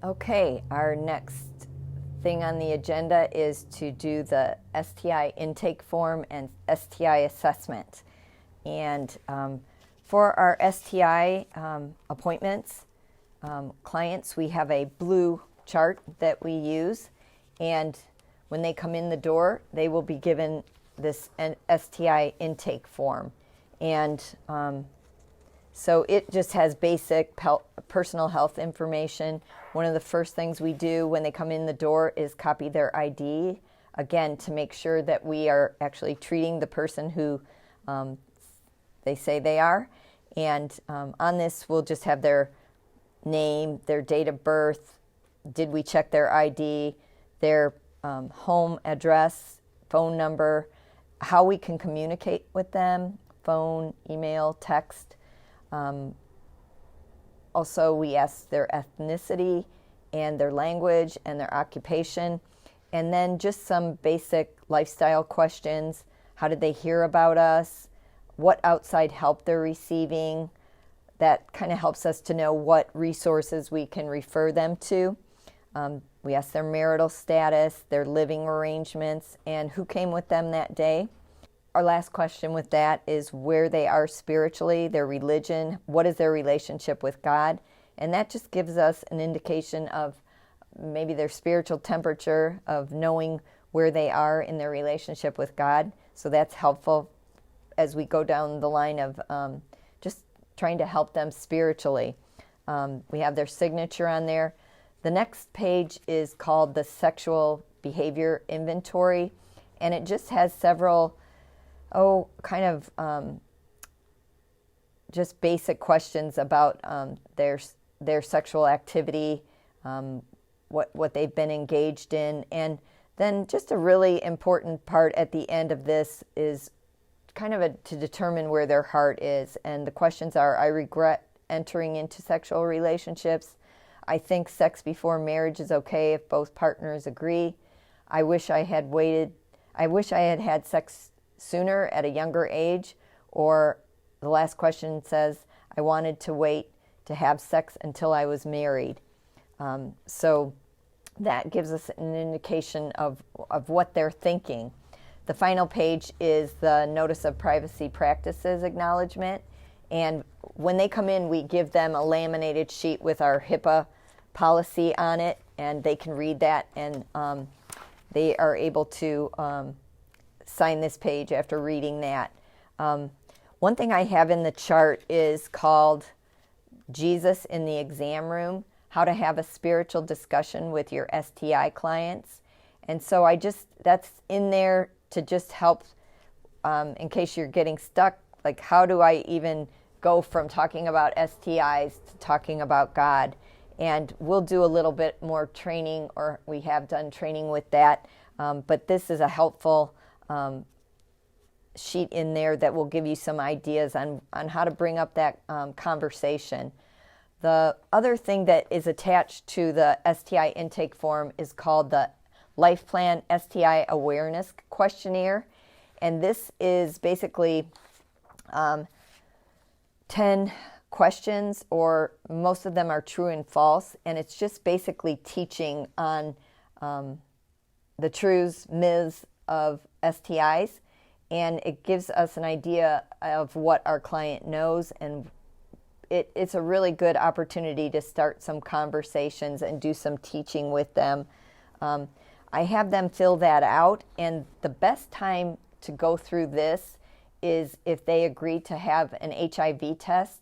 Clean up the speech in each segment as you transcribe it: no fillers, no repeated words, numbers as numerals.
Okay, our next thing on the agenda is to do the STI intake form and STI assessment. And for our STI appointments, clients, we have a blue chart that we use. And when they come in the door, they will be given this STI intake form. And so it just has basic personal health information. One of the first things we do when they come in the door is copy their ID, again, to make sure that we are actually treating the person who they say they are. And on this, we'll just have their name, their date of birth, did we check their ID, their home address, phone number, how we can communicate with them, phone, email, text. Also, we ask their ethnicity and their language and their occupation, and then just some basic lifestyle questions. How did they hear about us? What outside help they're receiving? That kind of helps us to know what resources we can refer them to. We ask their marital status, their living arrangements, and who came with them that day. Our last question with that is where they are spiritually, their religion, what is their relationship with God? And that just gives us an indication of maybe their spiritual temperature, of knowing where they are in their relationship with God. So that's helpful as we go down the line of just trying to help them spiritually. We have their signature on there. The next page is called the Sexual Behavior Inventory, and it just has several just basic questions about their sexual activity, what they've been engaged in. And then just a really important part at the end of this is kind of to determine where their heart is. And the questions are, I regret entering into sexual relationships. I think sex before marriage is okay if both partners agree. I wish I had had sex sooner at a younger age. Or the last question says, I wanted to wait to have sex until I was married. So that gives us an indication of what they're thinking. The final page is the Notice of Privacy Practices Acknowledgement. And when they come in, we give them a laminated sheet with our HIPAA policy on it, and they can read that, and they are able to sign this page after reading that. One thing I have in the chart is called Jesus in the Exam Room, how to have a spiritual discussion with your STI clients. And so that's in there to just help in case you're getting stuck, like how do I even go from talking about STIs to talking about God? And we'll do a little bit more training, or we have done training with that, but this is a helpful sheet in there that will give you some ideas on how to bring up that conversation. The other thing that is attached to the STI intake form is called the LifePlan STI Awareness Questionnaire. And this is basically 10 questions, or most of them are true and false. And it's just basically teaching on the truths, myths of STIs. And it gives us an idea of what our client knows, and it's a really good opportunity to start some conversations and do some teaching with them. I have them fill that out, and the best time to go through this is if they agree to have an HIV test.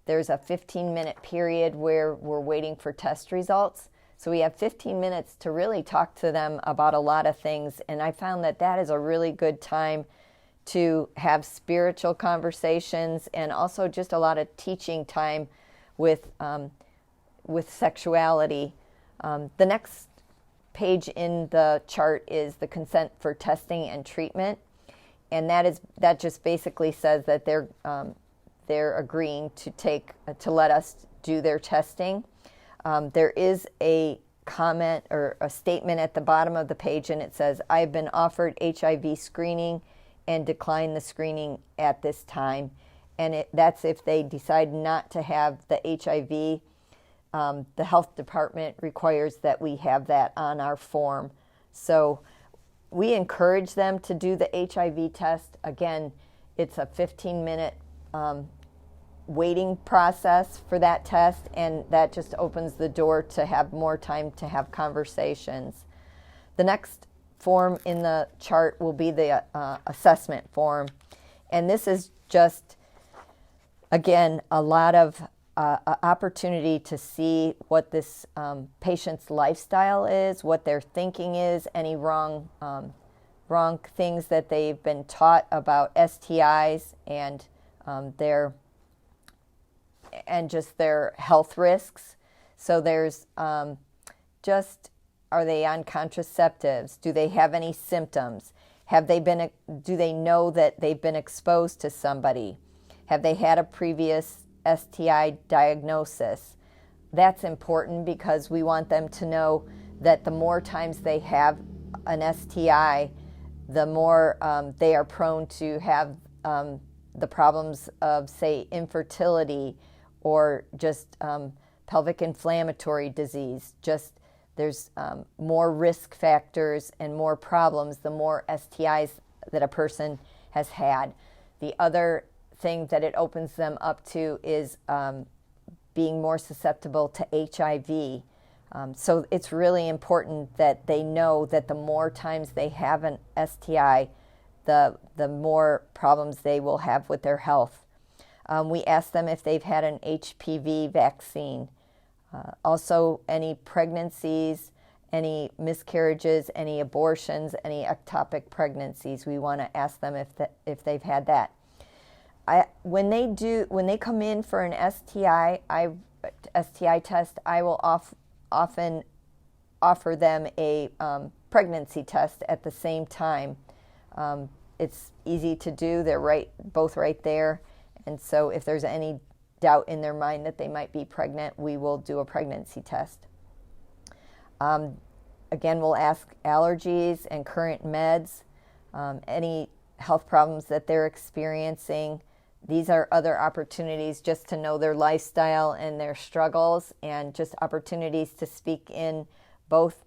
There's a 15-minute period where we're waiting for test results. So we have 15 minutes to really talk to them about a lot of things, and I found that is a really good time to have spiritual conversations, and also just a lot of teaching time with sexuality. The next page in the chart is the consent for testing and treatment, and that just basically says that they're agreeing to let us do their testing. There is a comment or a statement at the bottom of the page, and it says, I've been offered HIV screening and decline the screening at this time. And that's if they decide not to have the HIV, the health department requires that we have that on our form. So we encourage them to do the HIV test. Again, it's a 15-minute waiting process for that test, and that just opens the door to have more time to have conversations. The next form in the chart will be the assessment form, and this is just, again, a lot of opportunity to see what this patient's lifestyle is, what their thinking is, any wrong things that they've been taught about STIs and just their health risks. So there's just, are they on contraceptives? Do they have any symptoms? Do they know that they've been exposed to somebody? Have they had a previous STI diagnosis? That's important because we want them to know that the more times they have an STI, the more they are prone to have the problems of, say, infertility or just pelvic inflammatory disease. Just there's more risk factors and more problems the more STIs that a person has had. The other thing that it opens them up to is being more susceptible to HIV. So it's really important that they know that the more times they have an STI, the more problems they will have with their health. We ask them if they've had an HPV vaccine. Also, any pregnancies, any miscarriages, any abortions, any ectopic pregnancies. We want to ask them if they've had that. When they come in for an STI test, I will often offer them a pregnancy test at the same time. It's easy to do. They're both right there. And so if there's any doubt in their mind that they might be pregnant, we will do a pregnancy test. Again, we'll ask allergies and current meds, any health problems that they're experiencing. These are other opportunities just to know their lifestyle and their struggles, and just opportunities to speak in both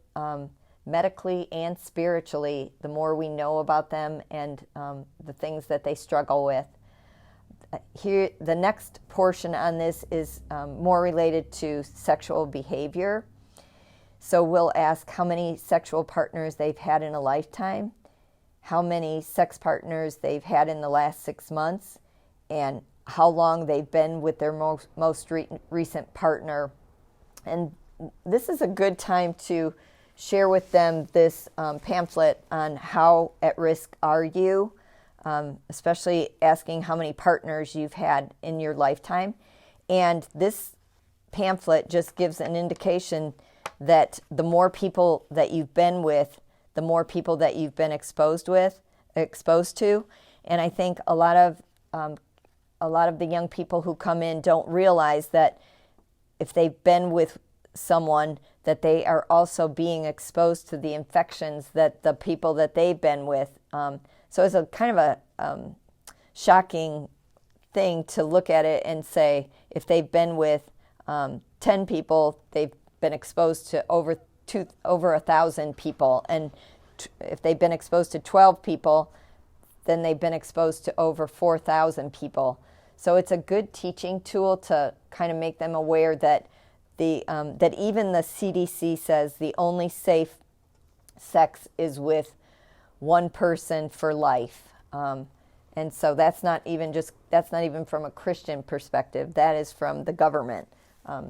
medically and spiritually, the more we know about them and the things that they struggle with. Here, the next portion on this is more related to sexual behavior. So we'll ask how many sexual partners they've had in a lifetime, how many sex partners they've had in the last 6 months, and how long they've been with their most recent partner. And this is a good time to share with them this pamphlet on how at risk are you, especially asking how many partners you've had in your lifetime. And this pamphlet just gives an indication that the more people that you've been with, the more people that you've been exposed to. And I think a lot of the young people who come in don't realize that if they've been with someone, that they are also being exposed to the infections that the people that they've been with. So it's a kind of a shocking thing to look at it and say, if they've been with 10 people, they've been exposed to over 1,000 people. And if they've been exposed to 12 people, then they've been exposed to over 4,000 people. So it's a good teaching tool to kind of make them aware that that even the CDC says the only safe sex is with one person for life. And so that's not even from a Christian perspective. That is from the government.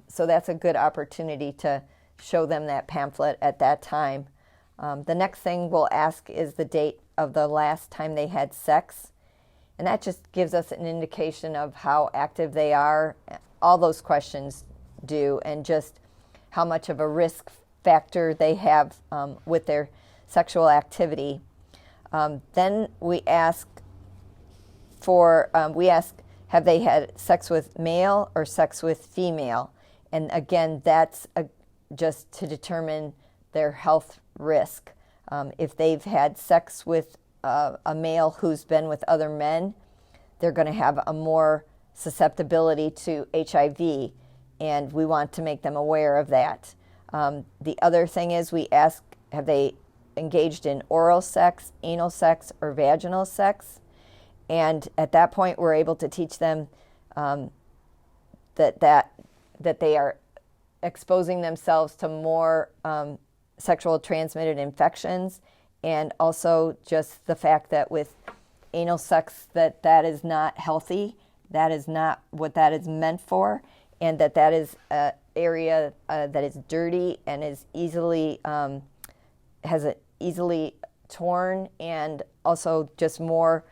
So that's a good opportunity to show them that pamphlet at that time. The next thing we'll ask is the date of the last time they had sex. And that just gives us an indication of how active they are. All those questions do, and just how much of a risk factor they have with their sexual activity. Then we ask have they had sex with male or sex with female? And again, that's just to determine their health risk. If they've had sex with a male who's been with other men, they're going to have a more susceptibility to HIV. and we want to make them aware of that. The other thing is we ask, have they engaged in oral sex, anal sex, or vaginal sex? And at that point, we're able to teach them that they are exposing themselves to more sexual transmitted infections, and also just the fact that with anal sex that is not healthy, that is not what that is meant for, and that is an area that is dirty and is easily easily torn, and also just more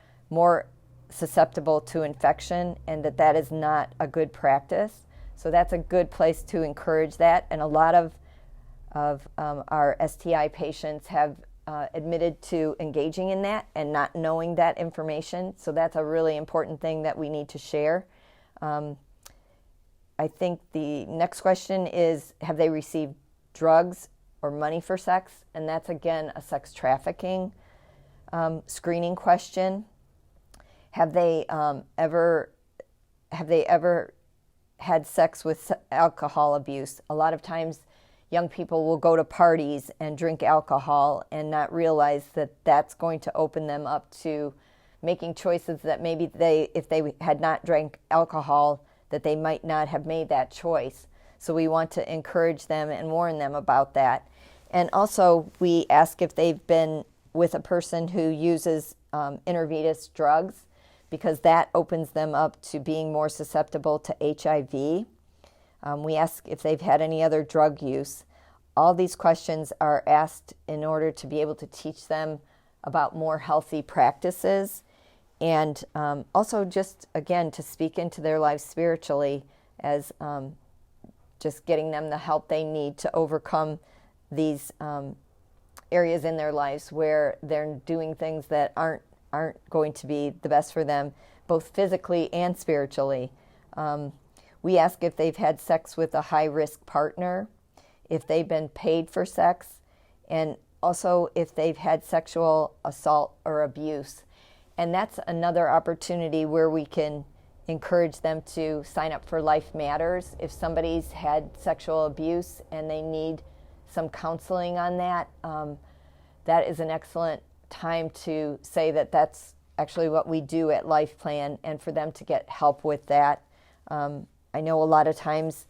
susceptible to infection, and that is not a good practice. So that's a good place to encourage that, and a lot of our STI patients have admitted to engaging in that and not knowing that information. So that's a really important thing that we need to share. I think the next question is, have they received drugs or money for sex? And that's, again, a sex trafficking screening question. Have they ever had sex with alcohol abuse? A lot of times young people will go to parties and drink alcohol and not realize that that's going to open them up to making choices that maybe if they had not drank alcohol, that they might not have made that choice. So we want to encourage them and warn them about that. And also we ask if they've been with a person who uses intravenous drugs, because that opens them up to being more susceptible to HIV. We ask if they've had any other drug use. All these questions are asked in order to be able to teach them about more healthy practices, and also just, again, to speak into their lives spiritually, as just getting them the help they need to overcome these areas in their lives where they're doing things that aren't going to be the best for them, both physically and spiritually. We ask if they've had sex with a high-risk partner, if they've been paid for sex, and also if they've had sexual assault or abuse. And that's another opportunity where we can encourage them to sign up for Life Matters. If somebody's had sexual abuse and they need some counseling on that, that is an excellent time to say that that's actually what we do at LifePlan, and for them to get help with that. I know a lot of times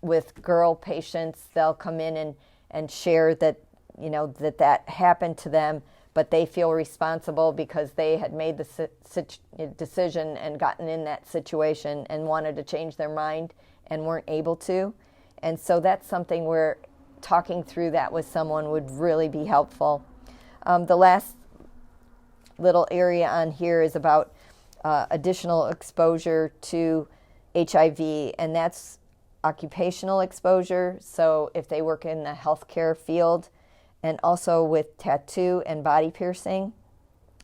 with girl patients, they'll come in and share that, that happened to them, but they feel responsible because they had made the decision and gotten in that situation and wanted to change their mind and weren't able to. And so that's something where talking through that with someone would really be helpful. The last little area on here is about additional exposure to HIV, and that's occupational exposure. So if they work in the healthcare field, and also with tattoo and body piercing,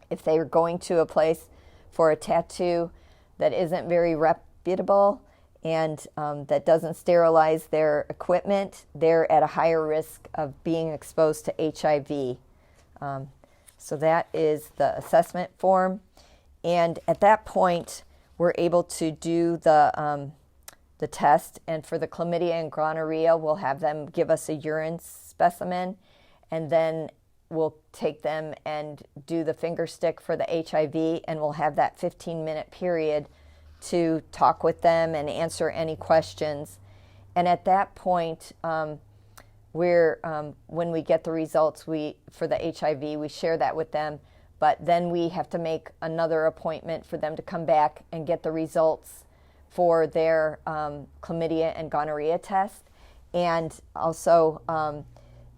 if they are going to a place for a tattoo that isn't very reputable and that doesn't sterilize their equipment, they're at a higher risk of being exposed to HIV. So that is the assessment form. And at that point, we're able to do the test. And for the chlamydia and gonorrhea, we'll have them give us a urine specimen, and then we'll take them and do the finger stick for the HIV, and we'll have that 15-minute period to talk with them and answer any questions. And at that point, when we get the results for the HIV, we share that with them, but then we have to make another appointment for them to come back and get the results for their chlamydia and gonorrhea test, and also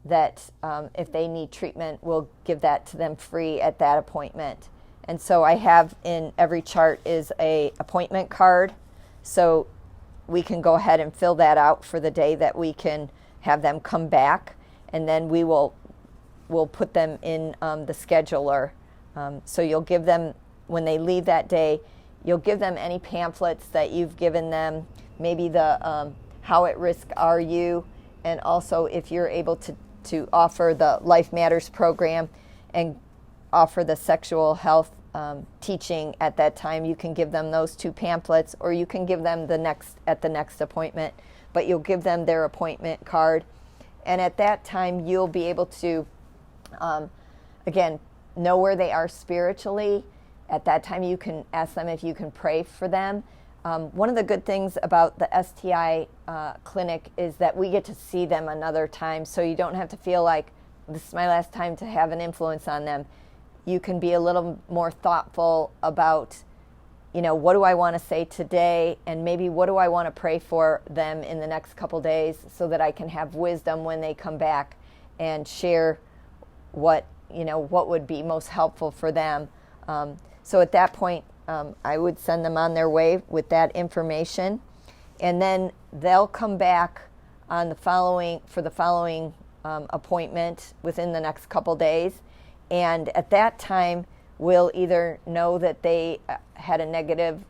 that if they need treatment, we'll give that to them free at that appointment. And so I have in every chart is a appointment card, so we can go ahead and fill that out for the day that we can have them come back, and then we'll put them in the scheduler. So you'll give them, when they leave that day, you'll give them any pamphlets that you've given them, maybe the how at risk are you, and also if you're able to offer the Life Matters program and offer the sexual health teaching at that time. You can give them those 2 pamphlets, or you can give them at the next appointment, but you'll give them their appointment card. And at that time, you'll be able to, again, know where they are spiritually. At that time, you can ask them if you can pray for them. One of the good things about the STI clinic is that we get to see them another time, so you don't have to feel like this is my last time to have an influence on them. You can be a little more thoughtful about, what do I want to say today, and maybe what do I want to pray for them in the next couple days, so that I can have wisdom when they come back and share what would be most helpful for them. So at that point, I would send them on their way with that information, and then they'll come back on the following appointment within the next couple days. And at that time, we'll either know that they had a negative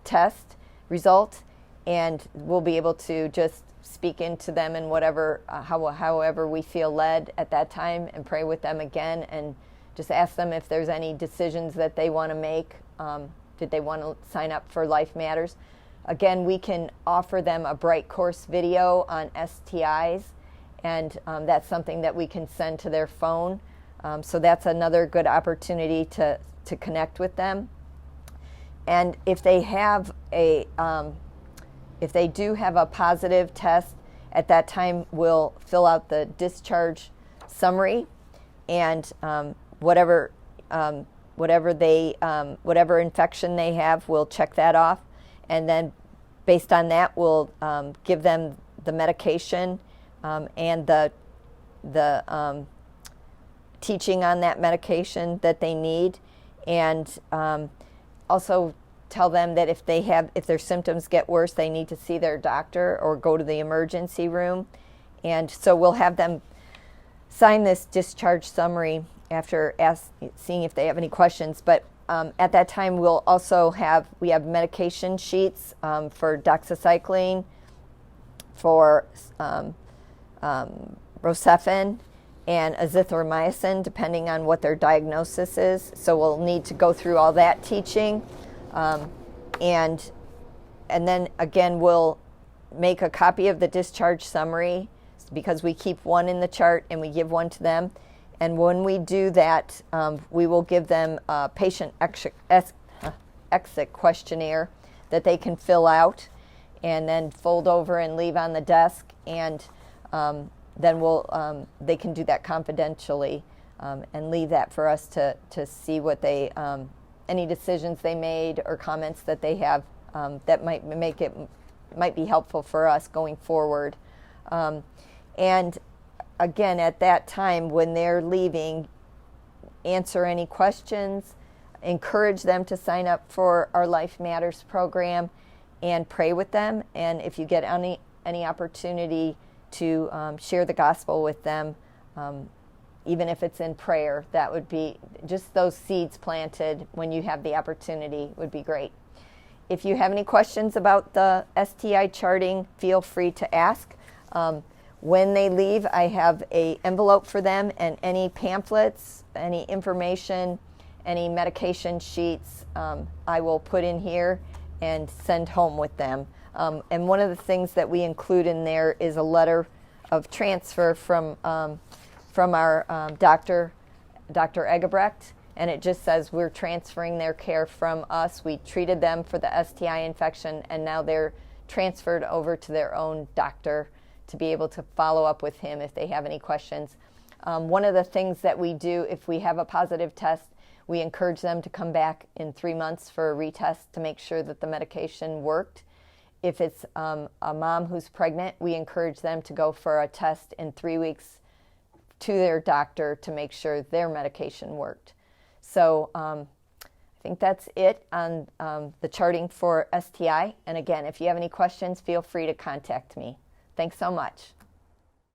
test result, and we'll be able to just speak into them in however we feel led at that time, and pray with them again, and just ask them if there's any decisions that they want to make. Did they want to sign up for Life Matters? Again, we can offer them a Bright Course video on STIs, and that's something that we can send to their phone. So that's another good opportunity to connect with them. And if they do have a positive test, at that time we'll fill out the discharge summary, and whatever infection they have, we'll check that off, and then based on that, we'll give them the medication and the teaching on that medication that they need, and also tell them that if their symptoms get worse, they need to see their doctor or go to the emergency room. And so we'll have them sign this discharge summary after seeing if they have any questions. But at that time, we'll also have medication sheets for doxycycline, for Rocephin, and azithromycin, depending on what their diagnosis is. So we'll need to go through all that teaching. And then again, we'll make a copy of the discharge summary, because we keep one in the chart and we give one to them. And when we do that, we will give them a patient exit questionnaire that they can fill out and then fold over and leave on the desk. And then they can do that confidentially and leave that for us to see what any decisions they made or comments that they have that might be helpful for us going forward. And again, at that time, when they're leaving, answer any questions, encourage them to sign up for our Life Matters program, and pray with them. And if you get any opportunity to share the gospel with them, even if it's in prayer, that would be just those seeds planted when you have the opportunity would be great. If you have any questions about the STI charting, feel free to ask. When they leave, I have an envelope for them, and any pamphlets, any information, any medication sheets, I will put in here and send home with them. And one of the things that we include in there is a letter of transfer from our Dr. Eggebrecht, and it just says we're transferring their care from us. We treated them for the STI infection, and now they're transferred over to their own doctor to be able to follow up with him if they have any questions. One of the things that we do, if we have a positive test, we encourage them to come back in 3 months for a retest to make sure that the medication worked. If it's a mom who's pregnant, we encourage them to go for a test in 3 weeks to their doctor to make sure their medication worked. So I think that's it on the charting for STI. And again, if you have any questions, feel free to contact me. Thanks so much.